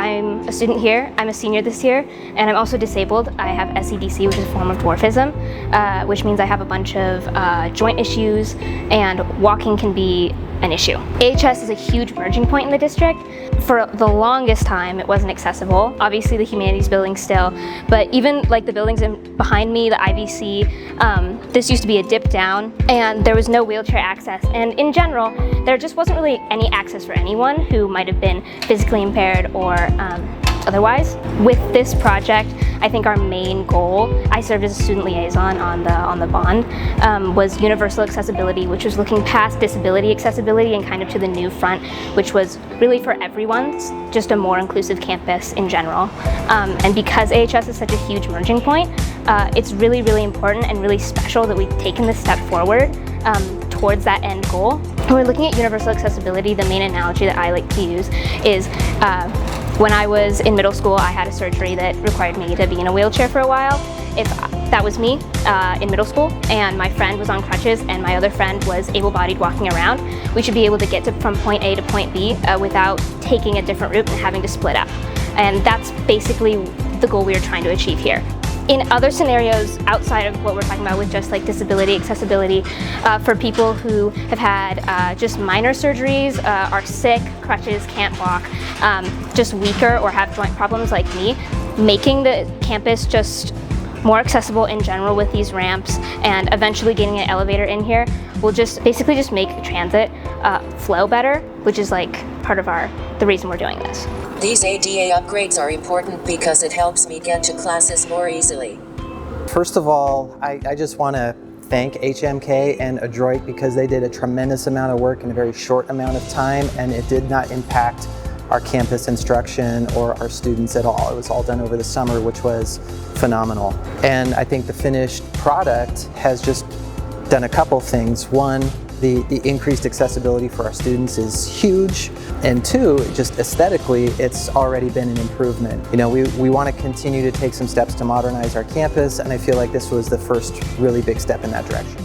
I'm a student here. I'm a senior this year, and I'm also disabled. I have SEDC, which is a form of dwarfism, which means I have a bunch of joint issues, and walking can be an issue. AHS is a huge merging point in the district. For the longest time, it wasn't accessible. Obviously, the humanities building still, but even like the buildings behind me, the IVC, this used to be a dip down, and there was no wheelchair access. And in general, there just wasn't really any access for anyone who might have been physically impaired or otherwise. With this project, I think our main goal, I served as a student liaison on the bond, was universal accessibility, which was looking past disability accessibility and kind of to the new front, which was really for everyone, just a more inclusive campus in general. And because AHS is such a huge merging point, it's really, really important and really special that we've taken this step forward towards that end goal. When we're looking at universal accessibility, the main analogy that I like to use is when I was in middle school, I had a surgery that required me to be in a wheelchair for a while. If that was me in middle school, and my friend was on crutches and my other friend was able-bodied walking around, we should be able to get from point A to point B without taking a different route and having to split up. And that's basically the goal we are trying to achieve here. In other scenarios outside of what we're talking about with just like disability accessibility, for people who have had just minor surgeries, are sick, crutches, can't walk, just weaker or have joint problems like me, making the campus just more accessible in general with these ramps and eventually getting an elevator in here will just basically just make transit flow better, which is like part of the reason we're doing this. These ADA upgrades are important because it helps me get to classes more easily. First of all, I just want to thank HMK and Adroit because they did a tremendous amount of work in a very short amount of time, and it did not impact our campus instruction or our students at all. It was all done over the summer, which was phenomenal. And I think the finished product has just done a couple things. One, the increased accessibility for our students is huge, and two, just aesthetically, it's already been an improvement. You know, we want to continue to take some steps to modernize our campus, and I feel like this was the first really big step in that direction.